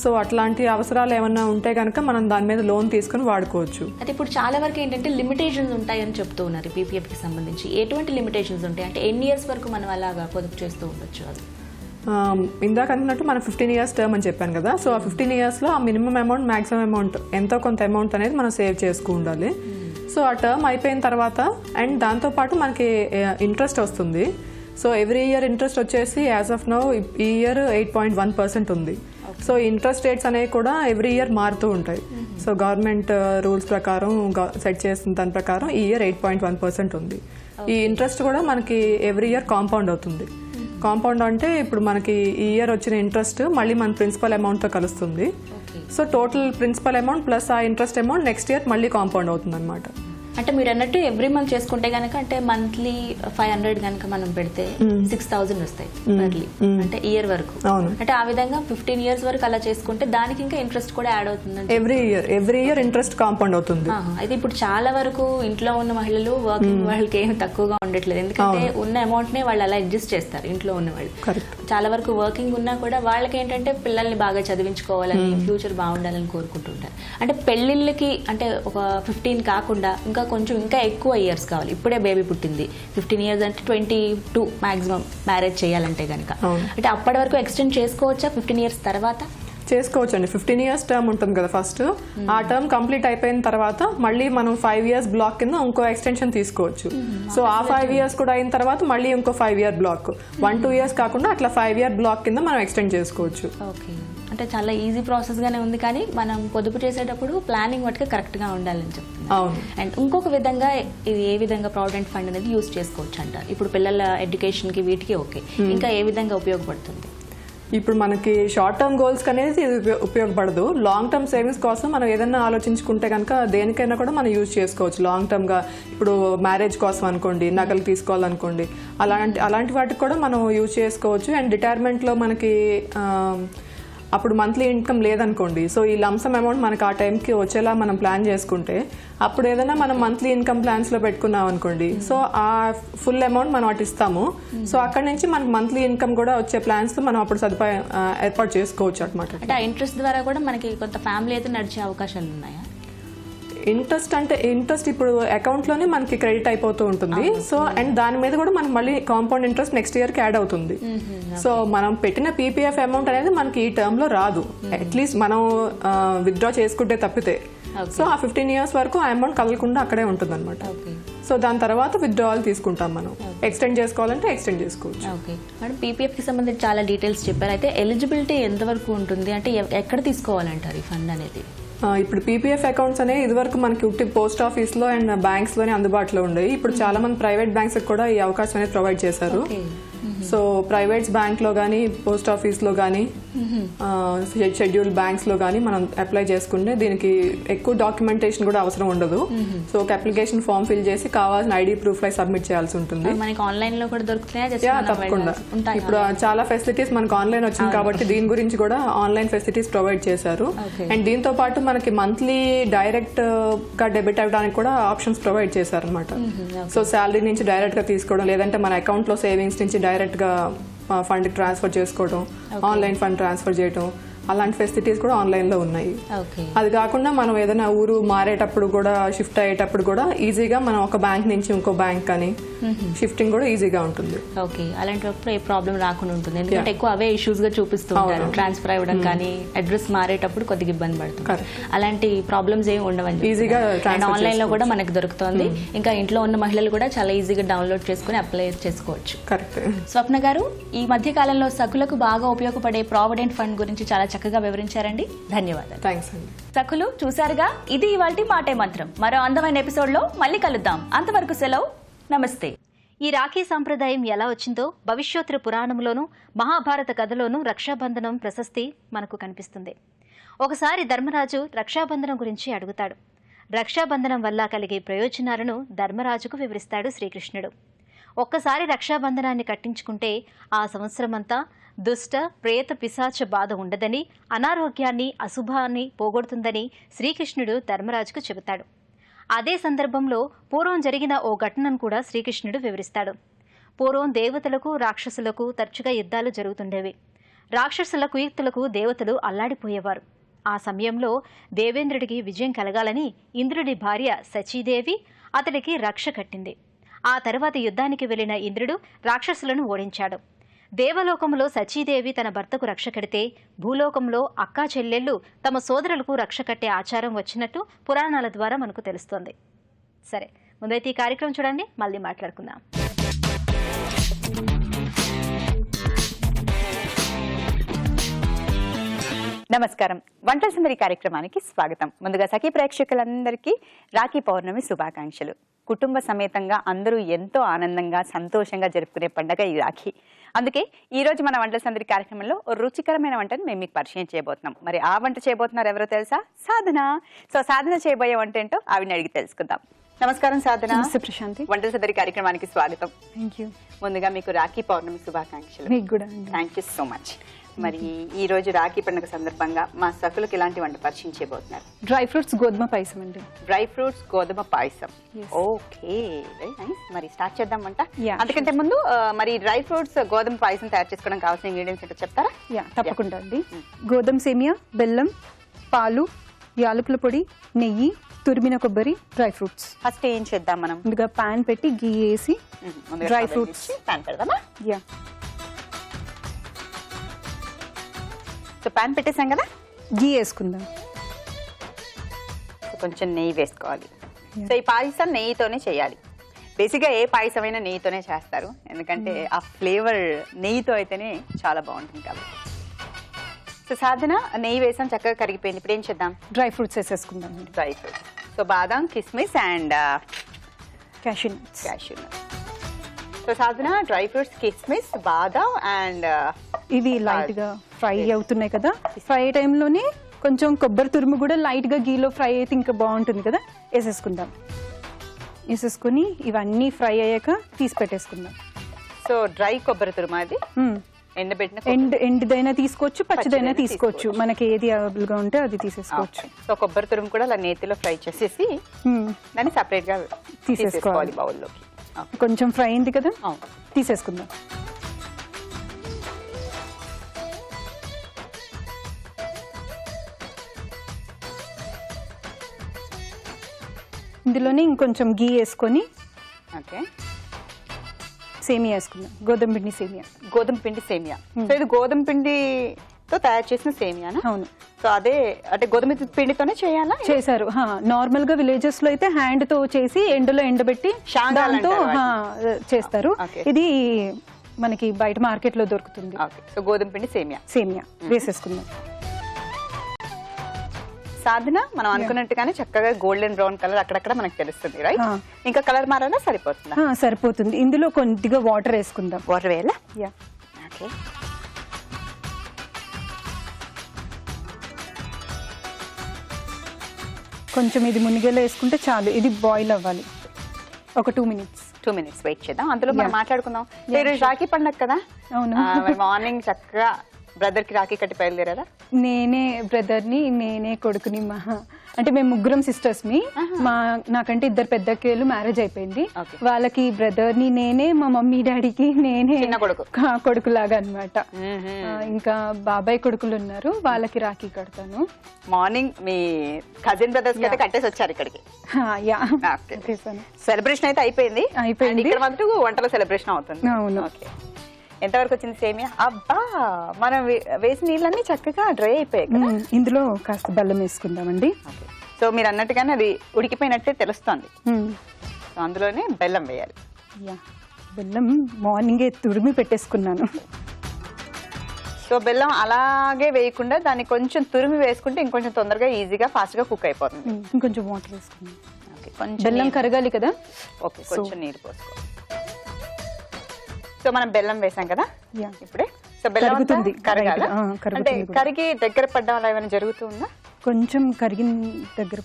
సో అట్లాంటి అవసరాలు ఏమన్నా ఉంటే కనుక మనం దాని మీద లోన్ తీసుకుని వాడుకోవచ్చు. అయితే ఇప్పుడు చాలా వరకు ఏంటంటే లిమిటేషన్స్ ఉంటాయని చెప్తూ ఉన్నారు పీపీఎఫ్ కి సంబంధించి. ఎటువంటి లిమిటేషన్స్ ఉంటాయి? అంటే ఎన్ని ఇయర్స్ వరకు మనం అలాగా పొదుపు చేస్తూ ఉండొచ్చు? అది ఇందాక అనుకున్నట్టు మనం 15 years టర్మ్ అని చెప్పాను కదా. సో ఆ 15 yearsలో ఆ మినిమం అమౌంట్ మ్యాక్సిమం అమౌంట్ ఎంతో కొంత అమౌంట్ అనేది మనం సేవ్ చేసుకు ఉండాలి. సో ఆ టర్మ్ అయిపోయిన తర్వాత అండ్ దాంతోపాటు మనకి ఇంట్రెస్ట్ వస్తుంది. సో ఎవ్రీ ఇయర్ ఇంట్రెస్ట్ వచ్చేసి యాజ్ ఆఫ్ నౌ ఈ ఇయర్ 8.1% ఉంది. సో ఇంట్రెస్ట్ రేట్స్ అనేవి కూడా ఎవ్రీ ఇయర్ మారుతూ ఉంటాయి. సో గవర్నమెంట్ రూల్స్ ప్రకారం సెట్ చేసిన దాని ప్రకారం ఈ ఇయర్ 8.1% ఉంది. ఈ ఇంట్రెస్ట్ కూడా మనకి ఎవ్రీ ఇయర్ కాంపౌండ్ అవుతుంది. కాంపౌండ్ అంటే ఇప్పుడు మనకి ఈ ఇయర్ వచ్చిన ఇంట్రెస్ట్ మళ్ళీ మన ప్రిన్సిపల్ అమౌంట్తో కలుస్తుంది. So total principal amount plus ఆ ఇంట్రెస్ట్ అమౌంట్ నెక్స్ట్ ఇయర్ మళ్ళీ కాంపౌండ్ అవుతుంది అనమాట. అంటే మీరు అన్నట్టు ఎవ్రీ మంత్ చేసుకుంటే కనుక అంటే మంత్లీ 500 కనుక మనం పెడితే 6,000 వస్తాయి మంత్లీ, అంటే ఇయర్ వరకు. అంటే ఆ విధంగా 15 years వరకు అలా చేసుకుంటే దానికి ఇంకా ఇంట్రెస్ట్ కూడా యాడ్ అవుతుంది. ఎవ్రీ ఇయర్ ఇంట్రెస్ట్ కాంపౌండ్ అవుతుంది. అయితే ఇప్పుడు చాలా వరకు ఇంట్లో ఉన్న మహిళలు వర్కింగ్ వాళ్ళకి ఏం తక్కువగా ఉండట్లేదు. ఎందుకంటే ఉన్న అమౌంట్ నే వాళ్ళు అలా అడ్జస్ట్ చేస్తారు ఇంట్లో ఉన్న వాళ్ళు. చాలా వరకు వర్కింగ్ ఉన్నా కూడా వాళ్ళకి ఏంటంటే పిల్లల్ని బాగా చదివించుకోవాలని, ఫ్యూచర్ బాగుండాలని కోరుకుంటుంటారు. అంటే పెళ్లిళ్ళకి అంటే ఒక 15 కాకుండా ఇంకా ఎక్కువ ఇయర్స్ కావాలి. ఇప్పుడే బేబీ పుట్టింది, 15 years అంటే 22 మాక్సిమం మ్యారేజ్ చేయాలంటే కనుక. అంటే అప్పటి వరకు ఎక్స్టెండ్ చేసుకోవచ్చా 15 years తర్వాత? చేసుకోవచ్చు అండి. 15 years టర్మ్ ఉంటుంది కదా ఫస్ట్. ఆ టర్మ్ కంప్లీట్ అయిపోయిన తర్వాత మళ్ళీ మనం 5 years బ్లాక్ కింద ఇంకో ఎక్స్టెన్షన్ తీసుకోవచ్చు. సో ఆ 5 years కూడా అయిన తర్వాత మళ్ళీ ఇంకో 5 year బ్లాక్, 1-2 years కాకుండా అట్లా 5 year బ్లాక్ కింద మనం ఎక్స్టెండ్ చేసుకోవచ్చు. ఓకే, అంటే చాలా ఈజీ ప్రాసెస్ గానే ఉంది. కానీ మనం పొదుపు చేసేటప్పుడు ప్లానింగ్ మటుకు కరెక్ట్ గా ఉండాలని చెప్తున్నాను. అండ్ ఇంకొక విధంగా ఇది ఏ విధంగా ప్రావిడెంట్ ఫండ్ అనేది యూజ్ చేసుకోవచ్చు అంటారు? ఇప్పుడు పిల్లల ఎడ్యుకేషన్ కి వీటికి ఓకే, ఇంకా ఏ విధంగా ఉపయోగపడుతుంది? ఇప్పుడు మనకి షార్ట్ టర్మ్ గోల్స్ అనేది ఇది ఉపయోగపడదు. లాంగ్ టర్మ్ సేవింగ్స్ కోసం మనం ఏదైనా ఆలోచించుకుంటే కనుక దేనికైనా కూడా మనం యూజ్ చేసుకోవచ్చు లాంగ్ టర్మ్ గా. ఇప్పుడు మ్యారేజ్ కోసం అనుకోండి, నగలు తీసుకోవాలనుకోండి, అలాంటి వాటికి కూడా మనం యూజ్ చేసుకోవచ్చు. అండ్ రిటైర్మెంట్ లో మనకి అప్పుడు మంత్లీ ఇన్కమ్ లేదనుకోండి, సో ఈ లంసమ్ అమౌంట్ మనకు ఆ టైంకి వచ్చేలా మనం ప్లాన్ చేసుకుంటే అప్పుడు ఏదైనా మనం మంత్లీ ఇన్కమ్ ప్లాన్స్లో పెట్టుకున్నాం అనుకోండి, సో ఆ ఫుల్ అమౌంట్ మనం అటు ఇస్తాము. సో అక్కడ నుంచి మనకు మంత్లీ ఇన్కమ్ కూడా వచ్చే ప్లాన్స్ మనం అప్పుడు సదుపాయం ఏర్పాటు చేసుకోవచ్చు అనమాట. అంటే ఆ ఇంట్రెస్ట్ ద్వారా కూడా మనకి కొంత ఫ్యామిలీ అయితే నడిచే అవకాశాలు ఉన్నాయా? ఇంట్రెస్ట్ ఇప్పుడు అకౌంట్ లోనే మనకి క్రెడిట్ అయిపోతూ ఉంటుంది. సో అండ్ దాని మీద కూడా మనకి మళ్ళీ కాంపౌండ్ ఇంట్రెస్ట్ నెక్స్ట్ ఇయర్ కి యాడ్ అవుతుంది. సో మనం పెట్టిన పీపీఎఫ్ అమౌంట్ అనేది మనకి ఈ టర్మ్ లో రాదు, అట్లీస్ట్ మనం విత్డ్రా చేసుకుంటే తప్పితే. సో ఆ 15 years వరకు ఆ అమౌంట్ కదలకుండా అక్కడే ఉంటుంది అనమాట. సో దాని తర్వాత విత్డ్రావల్ తీసుకుంటాం, మనం ఎక్స్టెండ్ చేసుకోవాలంటే ఎక్స్టెండ్ చేసుకోవచ్చు. ఓకే మేడం, పీపీఎఫ్ కి సంబంధించి చాలా డీటెయిల్స్ చెప్పారు. అయితే ఎలిజిబిలిటీ ఎంతవరకు ఉంటుంది, అంటే ఎక్కడ తీసుకోవాలంటారు ఈ ఫండ్ అనేది? ఇప్పుడు పీపీఎఫ్ అకౌంట్స్ అనేవి ఇదివరకు మనకి పోస్ట్ ఆఫీస్ లో అండ్ బ్యాంక్స్ లోనే అందుబాటులో ఉండేవి. ఇప్పుడు చాలా మంది ప్రైవేట్ బ్యాంక్స్ కూడా ఈ అవకాశం అనేది ప్రొవైడ్ చేశారు. సో ప్రైవేట్స్ బ్యాంక్ లో కానీ, పోస్ట్ ఆఫీస్ లో కానీ, షెడ్యూల్ బ్యాంక్స్ లో కానీ మనం అప్లై చేసుకుంటే దీనికి ఎక్కువ డాక్యుమెంటేషన్ కూడా అవసరం ఉండదు. సో ఒక అప్లికేషన్ ఫామ్ ఫిల్ చేసి కావాల్సిన ఐడి ప్రూఫ్ సబ్మిట్ చేయాల్సి ఉంటుంది. మనకి ఆన్లైన్ లో కూడా దొరుకుతాయా? తప్పకుండా. ఇప్పుడు చాలా ఫెసిలిటీస్ మనకు ఆన్లైన్ వచ్చింది కాబట్టి దీని గురించి కూడా ఆన్లైన్ ఫెసిలిటీస్ ప్రొవైడ్ చేశారు. అండ్ దీంతో పాటు మనకి మంత్లీ డైరెక్ట్ గా డెబిట్ అవ్వడానికి కూడా ఆప్షన్స్ ప్రొవైడ్ చేశారు అనమాట. సో శాలరీ నుంచి డైరెక్ట్ గా తీసుకోవడం, లేదంటే మన అకౌంట్ లో సేవింగ్స్ నుంచి డైరెక్ట్ గా ఫండ్ ట్రాన్స్ఫర్ చేసుకోవడం, ఆన్లైన్ ఫండ్ ట్రాన్స్ఫర్ చేయడం, అలాంటి ఫెసిలిటీస్ కూడా ఆన్లైన్ లో ఉన్నాయి. అది కాకుండా మనం ఏదైనా ఊరు మారేటప్పుడు కూడా, షిఫ్ట్ అయ్యేటప్పుడు కూడా ఈజీగా మనం ఒక బ్యాంక్ నుంచి ఇంకో బ్యాంక్ కానీ షిఫ్టింగ్ కూడా ఈజీగా ఉంటుంది. ఓకే, అలాంటప్పుడు ఏ ప్రాబ్లం రాకుండా ఉంటుంది, ఎందుకంటే ఎక్కువ అవే ఇష్యూస్ గా చూపిస్తూ ఉంటారు. ట్రాన్స్ఫర్ అవ్వడం కానీ అడ్రస్ మారేటప్పుడు కొద్దిగా ఇబ్బంది పడుతుంది. అలాంటి ప్రాబ్లమ్స్ ఏమి ఉండవని ఈజీగా ఆన్లైన్ లో కూడా మనకు దొరుకుతుంది. ఇంకా ఇంట్లో ఉన్న మహిళలు కూడా చాలా ఈజీగా డౌన్లోడ్ చేసుకుని అప్లై చేసుకోవచ్చు. కరెక్ట్. స్వప్న గారు, ఈ మధ్య కాలంలో సకులకు బాగా ఉపయోగపడే ప్రావిడెంట్ ఫండ్ గురించి చాలా చక్కగా వివరించారండి. ధన్యవాదాలు. థ్యాంక్స్ అండి. సకులు చూసారుగా, ఇది ఇవాల్టి మాటే మంత్రం. మరో అందమైన ఎపిసోడ్ లో మళ్ళీ కలుద్దాం. అంతవరకు సెలవు, నమస్తే. ఈ రాఖీ సాంప్రదాయం ఎలా వచ్చిందో భవిష్యోత్తర పురాణంలోనూ మహాభారత కథలోనూ రక్షాబంధనం ప్రశస్తి మనకు కనిపిస్తుంది. ఒకసారి ధర్మరాజు రక్షాబంధనం గురించి అడుగుతాడు. రక్షాబంధనం వల్ల కలిగే ప్రయోజనాలను ధర్మరాజుకు వివరిస్తాడు శ్రీకృష్ణుడు. ఒక్కసారి రక్షాబంధనాన్ని కట్టించుకుంటే ఆ సంవత్సరమంతా దుష్ట ప్రేత పిశాచ బాధ ఉండదని, అనారోగ్యాన్ని అశుభాన్ని పోగొడుతుందని శ్రీకృష్ణుడు ధర్మరాజుకు చెబుతాడు. అదే సందర్భంలో పూర్వం జరిగిన ఓ ఘటనను కూడా శ్రీకృష్ణుడు వివరిస్తాడు. పూర్వం దేవతలకు రాక్షసులకు తరచుగా యుద్ధాలు జరుగుతుండేవి. రాక్షసుల కుయుక్తులకు దేవతలు అల్లాడిపోయేవారు. ఆ సమయంలో దేవేంద్రుడికి విజయం కలగాలని ఇంద్రుడి భార్య శచీదేవి అతడికి రక్ష కట్టింది. ఆ తర్వాత యుద్ధానికి వెళ్లిన ఇంద్రుడు రాక్షసులను ఓడించాడు. దేవలోకంలో శచీదేవి తన భర్తకు రక్ష కడితే, భూలోకంలో అక్కా చెల్లెళ్ళు తమ సోదరులకు రక్ష కట్టే ఆచారం వచ్చినట్టు పురాణాల ద్వారా మనకు తెలుస్తోంది. సరే, ముందైతే ఈ కార్యక్రమం చూడండి, మళ్ళీ మాట్లాడుకుందాం. నమస్కారం. వంటల సందడి కార్యక్రమానికి స్వాగతం. ముందుగా సఖీ ప్రేక్షకులందరికీ రాఖీ పౌర్ణమి శుభాకాంక్షలు. కుటుంబ సమేతంగా అందరూ ఎంతో ఆనందంగా సంతోషంగా జరుపుకునే పండుగ ఈ రాఖీ. అందుకే ఈ రోజు మన వంటల సందడి కార్యక్రమంలో రుచికరమైన వంటను మేము మీకు పరిచయం చేయబోతున్నాం. మరి ఆ వంట చేయబోతున్నారు ఎవరో తెలుసా? సాధన. సో సాధన చేయబోయే వంట ఏంటో ఆవిడని అడిగి తెలుసుకుందాం. నమస్కారం సాధన. ప్రశాంతి. వంటల సందడి కార్యక్రమానికి స్వాగతం. Thank you. ముందుగా మీకు రాఖీ పౌర్ణమి శుభాకాంక్షలు. మీకు కూడా. Thank you so much. మరి ఈ రోజు రాఖీ పండుగ సందర్భంగా మా సకులకు ఇలాంటి వంట పరిచయం చేయబోతున్నారు? డ్రై ఫ్రూట్స్ గోధుమ పాయసం అండి. డ్రై ఫ్రూట్స్ గోధుమ పాయసం. Okay, very nice. మరి స్టార్ట్ చేద్దాం వంట. అందుకంటే ముందు మరి డ్రై ఫ్రూట్స్ గోధుమ పాయసం తయారు చేసుకోవడం కావాల్సిన ఇంగ్రీడియంట్స్ ఏంటో చెప్తారా? తప్పకుండా అండి. గోధుమ సేమియా, బెల్లం, పాలు, యాలకుల పొడి, నెయ్యి, తురిమిన కొబ్బరి, డ్రై ఫ్రూట్స్. ఫస్ట్ ఏం చేద్దాం మనం? ముందుగా పాన్ పెట్టి గీ వేసి డ్రై ఫ్రూట్స్ పాన్ పెడదామా? సో పాన్ పెట్టేసాం కదా, గీ వేసుకుందాం. కొంచెం నెయ్యి వేసుకోవాలి. సో ఈ పాయసం నెయ్యితోనే చేయాలి. బేసిక్గా ఏ పాయసం అయినా నెయ్యితోనే చేస్తారు, ఎందుకంటే ఆ ఫ్లేవర్ నెయ్యితో అయితేనే చాలా బాగుంటుంది కాబట్టి. సో సాధన, నెయ్యి వేసాం, చక్కగా కరిగిపోయింది. ఇప్పుడు ఏం చేద్దాం? డ్రై ఫ్రూట్స్ వేసేసుకుందాం. Dry fruits. సో బాదాం, కిస్మిస్ and cashew nuts. So Sadhana, dry fruits, కిస్మిస్, బాదాం అండ్ ఇవి లైట్ గా ఫ్రై అవుతున్నాయి కదా, ఫ్రై టైంలోనే కొంచెం కొబ్బరి తురుము కూడా లైట్ గా గీలో ఫ్రై అయితే ఇంకా బాగుంటుంది కదా, వేసేసుకుందాం. వేసేసుకుని ఇవన్నీ ఫ్రై అయ్యాక తీసి పెట్టేసుకుందాం. సో డ్రై కొబ్బరి తురుము అది. ఎండుదైనా తీసుకోవచ్చు, పచ్చిదైనా తీసుకోవచ్చు, మనకి ఏది అవైలబుల్ గా ఉంటే అది తీసేసుకోవచ్చు. సో కొబ్బరి తురుము కూడా అలా నేతిలో ఫ్రై చేసేసి దాన్ని సెపరేట్ గా తీసేసుకోవాలి బౌల్లోకి. కొంచెం ఫ్రై అయింది కదా, తీసేసుకుందాం. ఇందులోనే ఇంకొంచెం గీ వేసుకొని సేమియా వేసుకుందాం. గోధుమ పిండి సేమియా. సో ఇది గోధుమ పిండితో తయారు చేసిన సేమియానా? అవును. సో అదే అంటే గోధుమ పిండితోనే చేయాలా? చేశారు. నార్మల్ గా విలేజెస్ లో అయితే హ్యాండ్ తో చేసి ఎండలో ఎండబెట్టి దాంతో చేస్తారు. ఇది మనకి బయట మార్కెట్ లో దొరుకుతుంది. సో గోధుమ పిండి సేమియా వేసేసుకుందాం. సాధన మనం అనుకున్నట్టుగానే చక్కగా గోల్డెన్ బ్రౌన్ కలర్ అక్కడక్కడ మనకు తెలుస్తుంది, రైట్? ఇంకా కలర్ మారాలా? సరిపోతుంది. ఇందులో కొద్దిగా వాటర్ వేసుకుందాం. వాటర్ వేయాలా? ఓకే. కొంచెం ఇది మునిగేలా వేసుకుంటే చాలు. ఇది బాయిల్ అవ్వాలి ఒక 2 minutes వెయిట్ చేద్దాం. అందులో మనం మాట్లాడుకుందాం. రాఖీ పండగ కదా, అవును. మార్నింగ్ చక్కగా బ్రదర్ కి రాఖీ కట్టి బయలుదేరారా? నేనే బ్రదర్ ని, నేనే కొడుకుని. అంటే మేము 3 సిస్టర్స్ ని. నాకంటే 2 పెద్దకేళ్ళు మ్యారేజ్ అయిపోయింది. వాళ్ళకి బ్రదర్ ని నేనే, మా మమ్మీ డాడీకి నేనే కొడుకులాగా అన్నమాట. ఇంకా బాబాయ్ కొడుకులు ఉన్నారు, వాళ్ళకి రాఖీ కడతాను. మార్నింగ్ మీ కజిన్ బ్రదర్స్ కి అయితే కట్టేసి వచ్చారు ఇక్కడికి. సెలబ్రేషన్ అయితే అయిపోయింది. ఇక్కడ మాత్రం వంటల సెలబ్రేషన్ అవుతుంది. అవును. ఎంతవరకు వచ్చింది సేమియా? అబ్బా, మనం వేసిన నీళ్ళన్నీ చక్కగా డ్రై అయిపోయాయి కదా. ఇందులో కాస్త బెల్లం వేసుకుందామండి. సో మీరు అన్నట్టుగానే అది ఉడికిపోయినట్టే తెలుస్తుంది. సో అందులోనే బెల్లం వేయాలి. బెల్లం మార్నింగే తురిమి పెట్టేసుకున్నాను. సో బెల్లం అలాగే వేయకుండా దాన్ని కొంచెం తురిమి వేసుకుంటే ఇంకొంచెం తొందరగా ఈజీగా ఫాస్ట్ గా కుక్ అయిపోతుంది. ఇంకొంచెం వాటర్ వేసుకుందాం. కొంచెం బెల్లం కరగాలి కదా. ఓకే, కొంచెం నీరు పోసుకో. సో మనం బెల్లం వేసాం కదా ఇప్పుడే. సో బెల్లం కరగాలి. అంటే కరిగి దగ్గర పడ్డం అలా ఏమైనా జరుగుతుందా? కొంచెం కరిగి దగ్గర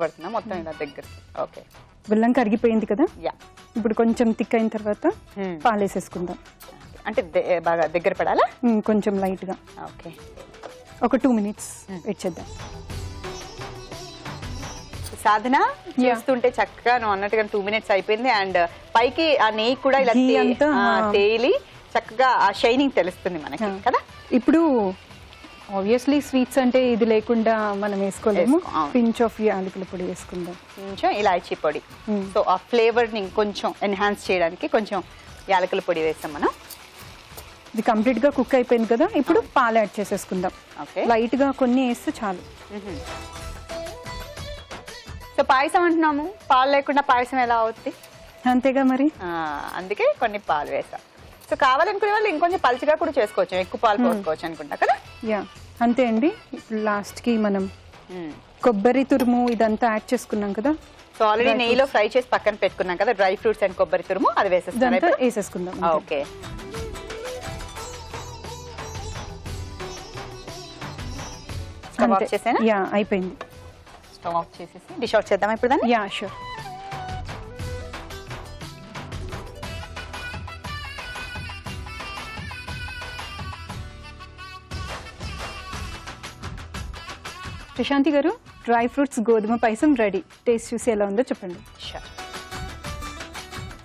పడుతుందా మొత్తం ఇలా దగ్గర? ఓకే, బెల్లం కరిగిపోయింది కదా. ఇప్పుడు కొంచెం థిక్ అయిన తర్వాత పాలు వేసేసుకుందాం. అంటే బాగా దగ్గర పడాలా? కొంచెం లైట్ గా. ఓకే, ఒక 2 minutes వెయిట్ చేద్దాం. సాధన చూస్తుంటే చక్కగా నువ్వు అన్నట్టుగా 2 minutes అయిపోయింది. అండ్ పైకి ఆ నెయ్యి కూడా ఇలా తేలి చక్కగా ఆ షైనింగ్ తెలుస్తుంది మనకి కదా. ఇప్పుడు ఆబ్వియస్లీ స్వీట్స్ అంటే ఇది లేకుండా మనం వేసుకోలేము. పించ్ ఆఫ్ యాలకుల పొడి వేసుకుందాం, కొంచెం ఇలాచీ పొడి. సో ఆ ఫ్లేవర్ ని కొంచెం ఎన్హాన్స్ చేయడానికి కొంచెం యాలకుల పొడి వేస్తాం మనం. ఇది కంప్లీట్ గా కుక్ అయిపోయింది కదా. ఇప్పుడు పాలు యాడ్ చేసేసుకుందాం. లైట్ గా కొన్ని వేస్తే చాలు. సో పాయసం అంటున్నాము, పాలు లేకుండా పాయసం ఎలా అవుతుంది? అంతేగా మరి, అందుకే కొన్ని పాలు వేసాం. సో కావాలనుకునే వాళ్ళు ఇంకొంచెం పలుచగా కూడా చేసుకోవచ్చు, ఎక్కువ పాలు పోసుకోవచ్చు అనుకుంటా కదా. అంతే అండి. లాస్ట్ కి మనం కొబ్బరి తురుము ఇదంతా యాడ్ చేసుకున్నాం కదా. సో ఆల్రెడీ నెయ్యిలో ఫ్రై చేసి పక్కన పెట్టుకున్నాం కదా డ్రై ఫ్రూట్స్ అండ్ కొబ్బరి తురుము, అది వేసేసుకుందాం. ఓకే, స్టవ్ ఆఫ్ చేసేనా? అయిపోయింది. స్టవ్ ఆఫ్ చేసేసి డిష్ అవుట్ చేద్దాం ఇప్పుడు దాన్ని. షూర్. ప్రశాంతి గారు, డ్రై ఫ్రూట్స్ గోధుమ పాయసం రెడీ. టేస్ట్ చూసి ఎలా ఉందో చెప్పండి.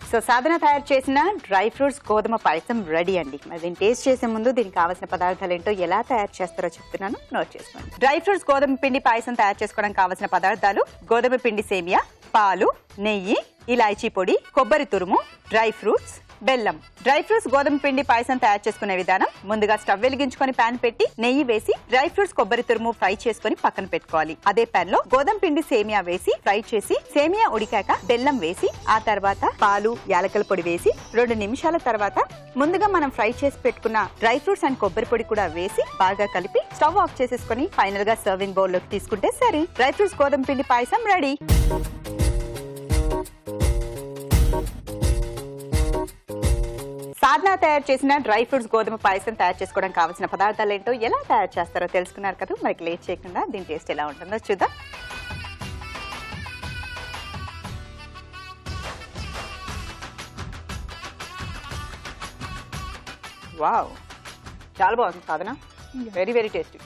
సో సాధన తయారు చేసిన డ్రై ఫ్రూట్స్ గోధుమ పాయసం రెడీ అండి. మరి దీన్ని టేస్ట్ చేసే ముందు దీనికి కావాల్సిన పదార్థాలు ఏంటో ఎలా తయారు చేస్తారో చెప్తున్నాను, నోట్ చేసుకోండి. డ్రై ఫ్రూట్స్ గోధుమ పిండి పాయసం తయారు చేసుకోవడానికి కావాల్సిన పదార్థాలు: గోధుమ పిండి సేమియా, పాలు, నెయ్యి, ఇలాచీ పొడి, కొబ్బరి తురుము, డ్రై ఫ్రూట్స్, బెల్లం. డ్రై ఫ్రూట్స్ గోధుమ పిండి పాయసం తయారు చేసుకునే విధానం: ముందుగా స్టవ్ వెలిగించుకొని పాన్ పెట్టి నెయ్యి వేసి డ్రై ఫ్రూట్స్ కొబ్బరి తురుము ఫ్రై చేసుకుని పక్కన పెట్టుకోవాలి. అదే పాన్ లో గోధుమ పిండి సేమియా వేసి ఫ్రై చేసి సేమియా ఉడికాక బెల్లం వేసి ఆ తర్వాత పాలు, యాలకుల పొడి వేసి 2 నిమిషాల తర్వాత ముందుగా మనం ఫ్రై చేసి పెట్టుకున్న డ్రై ఫ్రూట్స్ అండ్ కొబ్బరి పొడి కూడా వేసి బాగా కలిపి స్టవ్ ఆఫ్ చేసేసుకుని ఫైనల్ గా సర్వింగ్ బౌల్ లోకి తీసుకుంటే సరే, డ్రై ఫ్రూట్స్ గోధుమ పిండి పాయసం రెడీ. సాధన తయారు చేసిన డ్రై ఫ్రూట్స్ గోధుమ పాయసం తయారు చేసుకోవడానికి కావాల్సిన పదార్థాలు ఏంటో ఎలా తయారు చేస్తారో తెలుసుకున్నారు కదా. మనకి లేట్ చేయకుండా దీని టేస్ట్ ఎలా ఉంటుందో చూద్దాం. వావ్, చాలా బాగుంది సాధన, వెరీ వెరీ టేస్టీ.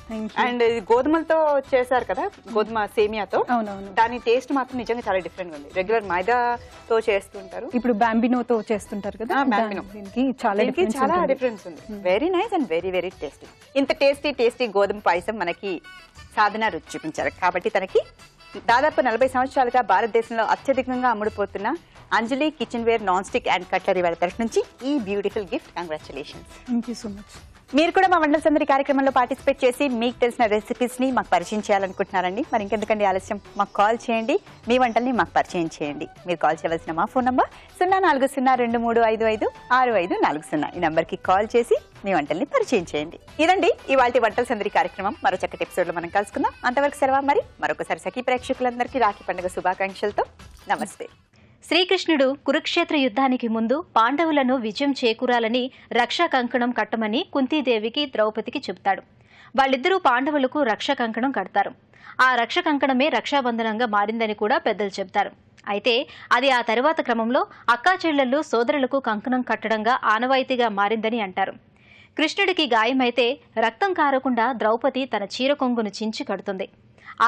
అండ్ ఇది గోధుమలతో చేశారు కదా, గోధుమ సేమియాతో. అవునవును. దాని టేస్ట్ మాత్రం నిజంగా చాలా డిఫరెంట్ గా ఉంది. రెగ్యులర్ మైదాతో చేస్తుంటారు, ఇప్పుడు బ్యాంబినోతో చేస్తుంటారు కదా, బ్యాంబినో. దీనికి చాలా డిఫరెన్స్ ఉంది. Very nice and very very tasty. ఇంత టేస్టీ గోధుమ పాయసం మనకి సాధన రుచి చూపించారు కాబట్టి తనకి దాదాపు 40 సంవత్సరాలుగా భారతదేశంలో అత్యధికంగా అమ్ముడుపోతున్న Anjali kitchenware non stick and cutlery వాళ్ళ తరఫు నుంచి ఈ beautiful gift. Congratulations. Thank you so much. మీరు కూడా మా వంటల సందడి కార్యక్రమంలో పార్టిసిపేట్ చేసి మీకు తెలిసిన రెసిపీస్ ని మాకు పరిచయం చేయాలనుకుంటున్నారండి. మరి ఇంకెందుకండి ఆలస్యం, మాకు కాల్ చేయండి, మీ వంటల్ని మాకు పరిచయం చేయండి. మీరు కాల్ చేయవలసిన మా ఫోన్ నంబర్ 0402355640. ఈ నంబర్ కి కాల్ చేసి మీ వంటల్ని పరిచయం చేయండి. ఇదండి ఇవాల్టి వంటల సందడి కార్యక్రమం. మరో చక్కటి ఎపిసోడ్ లో మనం కలుసుకుందాం. అంతవరకు సెలవు. మరి మరొకసారి సఖీ ప్రేక్షకులందరికీ రాఖీ పండుగ శుభాకాంక్షలతో నమస్తే. శ్రీకృష్ణుడు కురుక్షేత్ర యుద్ధానికి ముందు పాండవులను విజయం చేకూరాలని రక్షా కంకణం కట్టమని కుంతీదేవికి ద్రౌపదికి చెబుతాడు. వాళ్ళిద్దరూ పాండవులకు రక్షా కంకణం కడతారు. ఆ రక్ష కంకణమే రక్షాబంధనంగా మారిందని కూడా పెద్దలు చెబుతారు. అయితే అది ఆ తరువాత క్రమంలో అక్కా చెల్లెళ్ళు సోదరులకు కంకణం కట్టడంగా ఆనవాయితీగా మారిందని అంటారు. కృష్ణుడికి గాయమైతే రక్తం కారకుండా ద్రౌపది తన చీర కొంగును చించి కడుతుంది.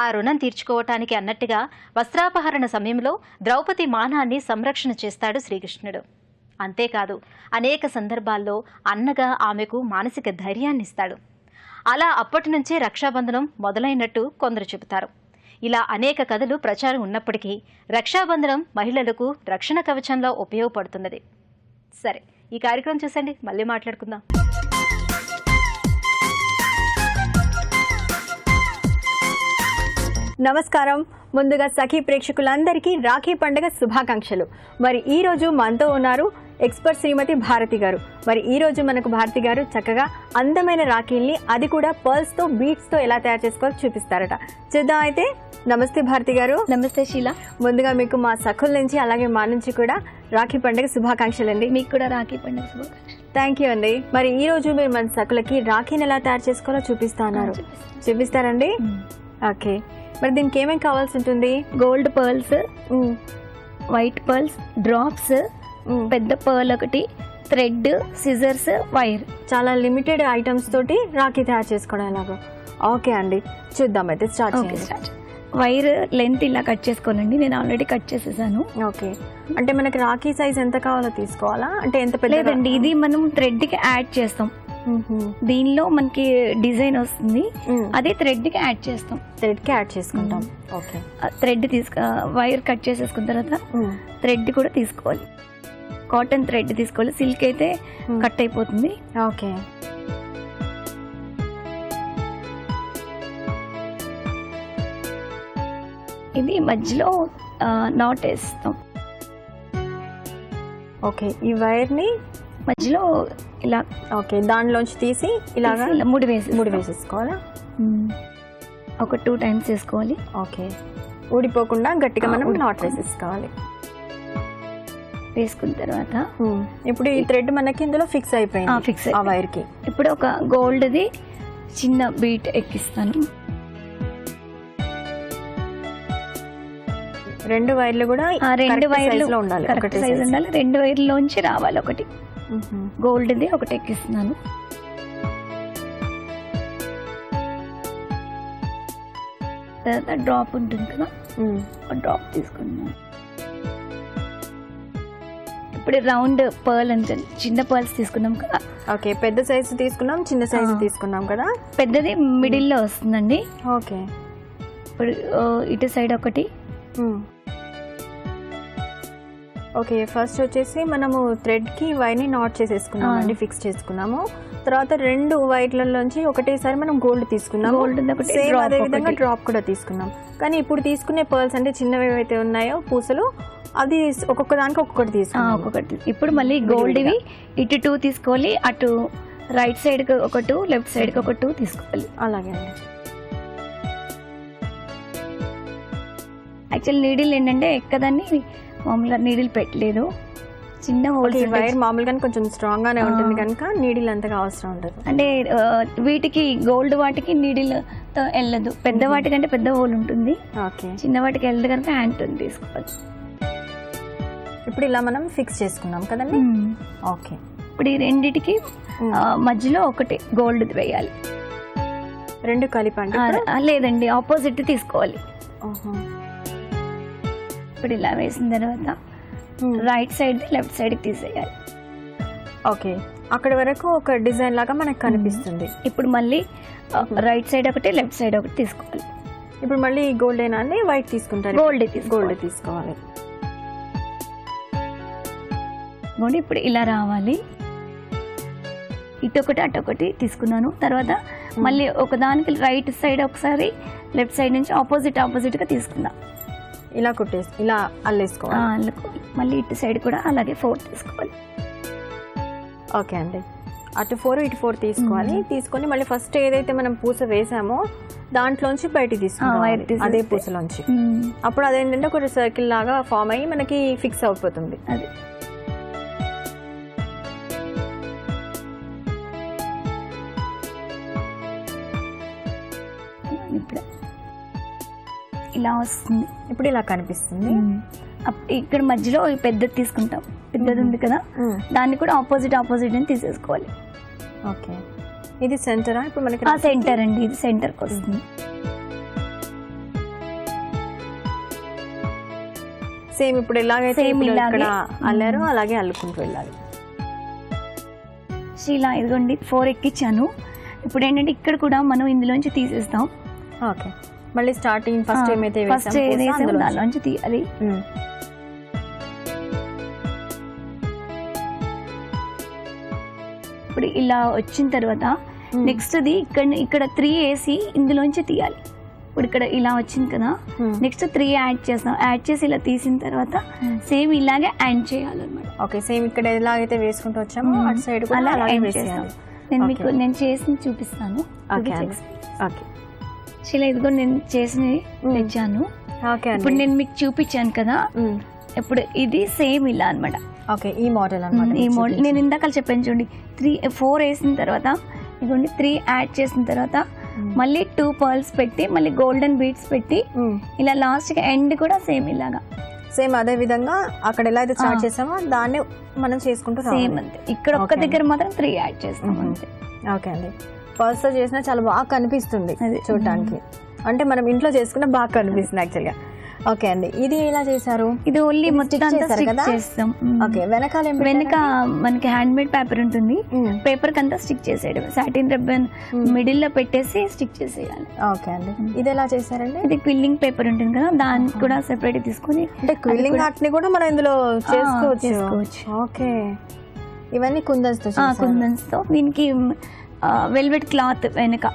ఆ రుణం తీర్చుకోవటానికి అన్నట్టుగా వస్త్రాపహరణ సమయంలో ద్రౌపది మానాన్ని సంరక్షణ చేస్తాడు శ్రీకృష్ణుడు. అంతేకాదు అనేక సందర్భాల్లో అన్నగా ఆమెకు మానసిక ధైర్యాన్నిస్తాడు. అలా అప్పటి నుంచే రక్షాబంధనం మొదలైనట్టు కొందరు చెబుతారు. ఇలా అనేక కథలు ప్రచారం ఉన్నప్పటికీ రక్షాబంధనం మహిళలకు రక్షణ కవచంలో ఉపయోగపడుతున్నది. సరే, ఈ కార్యక్రమం చూసండి, మళ్ళీ మాట్లాడుకుందాం. నమస్కారం. ముందుగా సఖీ ప్రేక్షకులందరికీ రాఖీ పండుగ శుభాకాంక్షలు. మరి ఈ రోజు మనతో ఉన్నారు ఎక్స్పర్ట్ శ్రీమతి భారతి గారు. మరి ఈ రోజు మనకు భారతి గారు చక్కగా అందమైన రాఖీల్ని, అది కూడా పర్ల్స్ తో బీట్స్ తో ఎలా తయారు చేసుకోవాలో చూపిస్తారట. చూద్దాం అయితే. నమస్తే భారతి గారు. నమస్తే శీలా. ముందుగా మీకు మా సఖుల నుంచి అలాగే మా నుంచి కూడా రాఖీ పండుగ శుభాకాంక్షలు అండి. మీకు కూడా రాఖీ పండుగ శుభాకాంక్షలు. థ్యాంక్ యూ అండి. మరి ఈ రోజు మీరు మన సఖులకి రాఖీని ఎలా తయారు చేసుకోవాలో చూపిస్తా అన్నారు. చూపిస్తారండి? ఓకే. మరి దీనికి ఏమేమి కావాల్సి ఉంటుంది? Gold pearls, white pearls, drops, పెద్ద పర్ల్ ఒకటి, థ్రెడ్, సిజర్స్, వైర్. చాలా లిమిటెడ్ ఐటమ్స్ తోటి రాఖీ తయారు చేసుకోవడం ఎలాగో. ఓకే అండి, చూద్దాం అయితే. స్టార్ట్. వైర్ లెంత్ ఇలా కట్ చేసుకోనండి, నేను ఆల్రెడీ కట్ చేసేసాను. ఓకే. అంటే మనకి రాఖీ సైజ్ ఎంత కావాలో తీసుకోవాలా? అంటే ఎంత పెద్ద? లేదండి, ఇది మనం థ్రెడ్ కి యాడ్ చేస్తాం. దీనిలో మనకి డిజైన్ వస్తుంది, అదే థ్రెడ్ కి యాడ్ చేస్తాం. థ్రెడ్ కి యాడ్ చేసుకుంటాం. ఓకే. థ్రెడ్ వైర్ కట్ చేసేసుకున్న తర్వాత థ్రెడ్ కూడా తీసుకోవాలి. కాటన్ థ్రెడ్ తీసుకోవాలి, సిల్క్ అయితే కట్ అయిపోతుంది. ఓకే. ఇది మధ్యలో నాట్ వేస్తాం. ఓకే. ఈ వైర్ ని మధ్యలో ఇలా, ఓకే, దానిలోంచి తీసి ఇలాగా ముడి వేసేసుకోవాలా? ఒక 2 times వేసుకోవాలి. ఓకే. ఊడిపోకుండా గట్టిగా మనం నాట్ వేసేసుకోవాలి. వేసుకున్న తర్వాత ఇప్పుడు ఈ థ్రెడ్ మనకి ఇందులో ఫిక్స్ అయిపోయింది. ఫిక్స్ ఆ వైర్ కి. ఇప్పుడు ఒక గోల్డ్ది చిన్న బీట్ ఎక్కిస్తాను. 2 వైర్లు కూడా 2 వైర్లు ఉండాలి. కరెక్ట్ సైజ్ ఉండాలి. 2 వైర్లోంచి రావాలి. ఒకటి గోల్డ్ది ఒకటి ఎక్కిస్తున్నాను. తర్వాత డ్రాప్ ఉంటుంది కదా, డ్రాప్ తీసుకున్నాను. ఇప్పుడు రౌండ్ పర్ల్ అంటే చిన్న పర్ల్స్ తీసుకున్నాం కదా. ఓకే. పెద్ద సైజు తీసుకున్నాం, చిన్న సైజు తీసుకున్నాం కదా. పెద్దది మిడిల్లో వస్తుందండి. ఓకే. ఇప్పుడు ఇటు సైడ్ ఒకటి. ఓకే. ఫస్ట్ వచ్చేసి మనము థ్రెడ్ కి వైర్ ని నాట్ చేసేసుకున్నాం అండి, ఫిక్స్ చేసుకున్నాము. తర్వాత 2 వైర్లలోంచి ఒకటేసారి మనం గోల్డ్ తీసుకున్నాం. సేమ్ అదే విధంగా డ్రాప్ కూడా తీసుకున్నాం. కానీ ఇప్పుడు తీసుకునే పర్ల్స్ అంటే చిన్నవి ఏవైతే ఉన్నాయో పూసలు, అది ఒక్కొక్క దానికి ఒక్కొక్కటి తీసుకున్నాం. ఒక్కొక్కటి. ఇప్పుడు మళ్ళీ గోల్డ్ ఇవి ఇటు 2 తీసుకోవాలి, అటు రైట్ సైడ్ కి ఒక 2, లెఫ్ట్ సైడ్ కి ఒక 2 తీసుకోవాలి. అలాగే అండి. యాక్చువల్ నీడిల్ ఏంటంటే ఎక్కదాన్ని మామూలుగా నీడిల్ పెట్టలేదు, చిన్న హోల్స్. వైర్ మామూలుగా కొంచెం స్ట్రాంగ్ గానే ఉంటుంది కనుక నీడిల్ అంతగా అవసరం ఉండదు. అంటే వీటికి గోల్డ్ వాటికి నీడిల్ వెళ్ళదు. పెద్ద వాటికంటే పెద్ద హోల్ ఉంటుంది, చిన్న వాటికి వెళ్ళదు కనుక హ్యాండ్ తీసుకోవాలి. ఇప్పుడు ఇలా మనం ఫిక్స్ చేసుకున్నాం కదండి. ఓకే. ఇప్పుడు ఈ రెండిటికి మధ్యలో ఒకటి గోల్డ్ వేయాలి. రెండు కలిపండి. లేదండి, ఆపోజిట్ తీసుకోవాలి. ఇప్పుడు ఇలా వేసిన తర్వాత రైట్ సైడ్ లెఫ్ట్ సైడ్కి తీసేయాలి. ఓకే, అక్కడ వరకు ఒక డిజైన్ లాగా మనకు కనిపిస్తుంది. ఇప్పుడు మళ్ళీ రైట్ సైడ్ ఒకటి లెఫ్ట్ సైడ్ ఒకటి తీసుకోవాలి. ఇప్పుడు మళ్ళీ గోల్డెన్ అని వైట్ తీసుకుంటారు. గోల్డ్ తీసుకోవాలి. ఇప్పుడు ఇలా రావాలి. ఇటొకటి అటొకటి తీసుకున్నాను. తర్వాత మళ్ళీ ఒకదానికి రైట్ సైడ్ ఒకసారి లెఫ్ట్ సైడ్ నుంచి ఆపోజిట్గా తీసుకుందాం. ఇలా కుట్టేసి ఇలా అల్లేసుకోవాలి. మళ్ళీ ఇటు సైడ్ కూడా అలాగే 4 తీసుకోవాలి. ఓకే అండి, అటు 4 ఇటు 4 తీసుకోవాలి. తీసుకొని మళ్ళీ ఫస్ట్ ఏదైతే మనం పూస వేసామో దాంట్లోంచి బయటికి తీసుకోవాలి, అదే పూసలోంచి. అప్పుడు అదేంటంటే ఒక సర్కిల్ లాగా ఫామ్ అయ్యి మనకి ఫిక్స్ అయిపోతుంది. అది ఇప్పుడు ఇలా వస్తుంది. ఇప్పుడు ఇలా కనిపిస్తుంది. ఇక్కడ మధ్యలో పెద్దది తీసుకుంటాం. పెద్దది ఉంది కదా, దాన్ని కూడా ఆపోజిట్ అని తీసేసుకోవాలి. ఓకే, ఇది సెంటరా? ఇప్పుడు మనకి సెంటర్ అండి, ఇది సెంటర్కి వస్తుంది. సేమ్ ఇప్పుడు ఎలాగైతే ఇక్కడ అల్లారో అలాగే అల్లుకుంటూ వెళ్ళాలి. ఇలా ఇదిగోండి 4 ఎక్కించాను. ఇప్పుడు ఏంటంటే ఇక్కడ కూడా మనం ఇందులోంచి తీసేస్తాం. ఓకే, మళ్ళీ స్టార్టింగ్ ఫస్ట్ ఏమైతే దానిలోంచి తీయాలి. ఇప్పుడు ఇలా వచ్చిన తర్వాత నెక్స్ట్ అది ఇక్కడ 3 వేసి ఇందులోంచి తీయాలి. ఇప్పుడు ఇక్కడ ఇలా వచ్చింది కదా, నెక్స్ట్ 3 యాడ్ చేస్తాం. యాడ్ చేసి ఇలా తీసిన తర్వాత సేమ్ ఇలాగే యాడ్ చేయాలన్నమాట. ఓకే, సేమ్ ఇక్కడ ఎలాగైతే వేసుకుంటూ వచ్చామో అటు సైడ్ కూడా అలాగే వేసేయాలి. నేను చేసి చూపిస్తాను. ఓకే, ఇలా ఇదిగో నేను చేసి తెచ్చాను. ఇప్పుడు నేను మీకు చూపించాను కదా, ఇప్పుడు ఇది సేమ్ ఇలా అనమాట. ఓకే, ఈ మోడల్ అన్నమాట. ఈ మోడల్ నేను ఇందాక చెప్పాను చూడండి. 4 వేసిన తర్వాత ఇదిగోండి 3 యాడ్ చేసిన తర్వాత మళ్ళీ 2 పర్ల్స్ పెట్టి మళ్ళీ గోల్డెన్ బీడ్స్ పెట్టి ఇలా లాస్ట్ కి ఎండ్ కూడా సేమ్ ఇలాగా సేమ్ అదే విధంగా అక్కడ ఎలా అయితే స్టార్ట్ చేసామో దాన్ని మనం చేసుకుంటూ సేమ్ అంతే. ఇక్కడ ఒక్క దగ్గర మాత్రం 3 యాడ్ చేస్తాం అంతే. ఓకే అండి, పర్స్ తో చేసినా చాలా బాగా కనిపిస్తుంది చూడటానికి. అంటే మనం ఇంట్లో చేసుకున్న బాగా కనిపిస్తుంది యాక్చువల్గా. ఓకే అండి, ఇది ఎలా చేశారు? ఇది ఓన్లీ మొత్తం చేస్తాం. ఓకే, వెనక మనకి హ్యాండ్ మేడ్ పేపర్ ఉంటుంది. పేపర్ కంతా స్టిక్ చేసేయడం. సాటిన్ రిబ్బన్ మిడిల్ లో పెట్టేసి స్టిక్ చేసేయాలి. ఓకే అండి, ఇది ఎలా చేశారండి? ఇది క్విల్లింగ్ పేపర్ ఉంటుంది కదా, దాన్ని కూడా సెపరేట్ తీసుకుని అంటే క్విల్లింగ్ ఆర్ట్ ని కూడా మనం ఇందులో చేసుకోవచ్చు. ఓకే, ఇవన్నీ కుందన్స్ తో దీనికి వెల్వెట్ క్లాత్ వెనక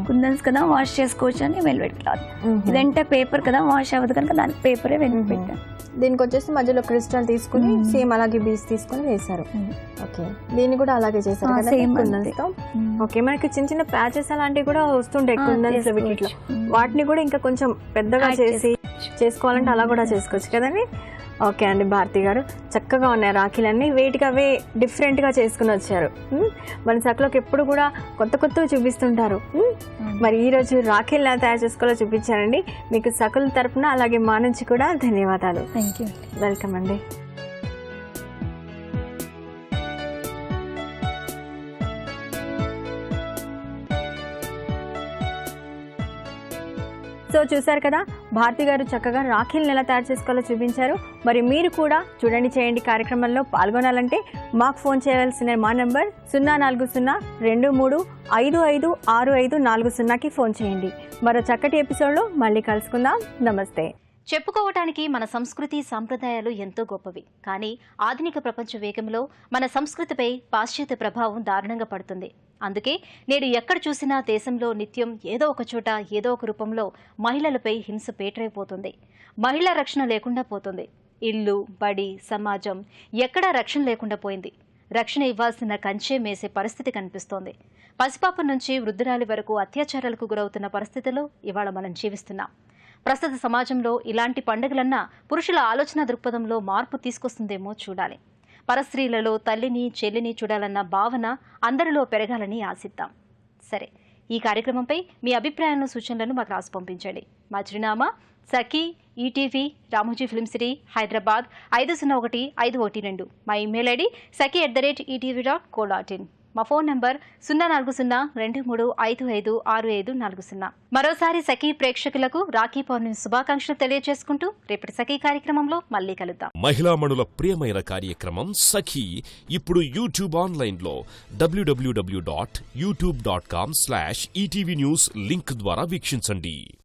కుందన్స్ కదా వాష్ చేసుకోవచ్చు అని వెల్వెట్ క్లాత్. ఇదంటే పేపర్ కదా వాష్ అవ్వదు కనుక దానికి పేపరే వెనక పెట్టాను. దీనికి వచ్చేసి మధ్యలో క్రిస్టల్ తీసుకుని సేమ్ అలాగే బీస్ తీసుకుని వేశారు. ఓకే, దీన్ని కూడా అలాగే చేశారు కదా కుందన్స్ తో. ఓకే, మనకి చిన్న చిన్న ప్యాచెస్ అలాంటివి కూడా వస్తుంటాయి కుందన్స్ వీటిలో. వాటిని కూడా ఇంకా కొంచెం పెద్దగా చేసుకోవాలంటే అలా కూడా చేసుకోవచ్చు కదండి. ఓకే అండి, భారతి గారు చక్కగా ఉన్నాయి రాఖీలన్నీ. వేటికి అవే డిఫరెంట్గా చేసుకుని వచ్చారు. మన సకులకు ఎప్పుడు కూడా కొత్తవి చూపిస్తుంటారు. మరి ఈరోజు రాఖీలు ఎలా తయారు చేసుకోవాలో చూపించారండి. మీకు సకుల తరపున అలాగే మా నుంచి కూడా ధన్యవాదాలు. Thank you. వెల్కమ్ అండి. సో చూసారు కదా, భారతి గారు చక్కగా రాఖీలను ఎలా తయారు చేసుకోవాలో చూపించారు. మరి మీరు కూడా చూడండి చేయండి కార్యక్రమంలో పాల్గొనాలంటే మాకు ఫోన్ చేయవలసిన మా నెంబర్ 0402323556540కి ఫోన్ చేయండి. మరో చక్కటి ఎపిసోడ్లో మళ్ళీ కలుసుకుందాం. నమస్తే. చెప్పుకోవటానికి మన సంస్కృతి సాంప్రదాయాలు ఎంతో గొప్పవి. కానీ ఆధునిక ప్రపంచ వేగంలో మన సంస్కృతిపై పాశ్చాత్య ప్రభావం దారుణంగా పడుతుంది. అందుకే నేడు ఎక్కడ చూసినా దేశంలో నిత్యం ఏదో ఒక చోట ఏదో ఒక రూపంలో మహిళలపై హింస పేటరైపోతుంది. మహిళా రక్షణ లేకుండా పోతుంది. ఇల్లు, బడి, సమాజం ఎక్కడా రక్షణ లేకుండా పోయింది. రక్షణ ఇవ్వాల్సిన కంచే మేసే పరిస్థితి కనిపిస్తోంది. పసిపాప నుంచి వృద్ధురాలి వరకు అత్యాచారాలకు గురవుతున్న పరిస్థితుల్లో ఇవాళ మనం జీవిస్తున్నాం. ప్రస్తుత సమాజంలో ఇలాంటి పండుగలన్నా పురుషుల ఆలోచన దృక్పథంలో మార్పు తీసుకొస్తుందేమో చూడాలి. పరస్త్రీలలో తల్లిని, చెల్లిని చూడాలన్న భావన అందరిలో పెరగాలని ఆశిద్దాం. సరే, ఈ కార్యక్రమంపై మీ అభిప్రాయాలను, సూచనలను మాకు రాసి పంపించండి. మా చిరునామా Sakhi ETV Ramoji film city Hyderabad 501512. మా ఇమెయిల్ ఐడి saki@etv.co.in. మా ఫోన్ నంబర్ 040235556540. మరోసారి సఖీ ప్రేక్షకులకు రాఖీ పౌర్ణమి శుభాకాంక్షలు తెలియజేసుకుంటూ రేపటి సఖీ కార్యక్రమంలో మళ్ళీ కలుద్దాం. మహిళామణుల ప్రియమైన కార్యక్రమం సఖీ ఇప్పుడు యూట్యూబ్ ఆన్లైన్లో www.youtube.com/etv news లింక్ ద్వారా వీక్షించండి.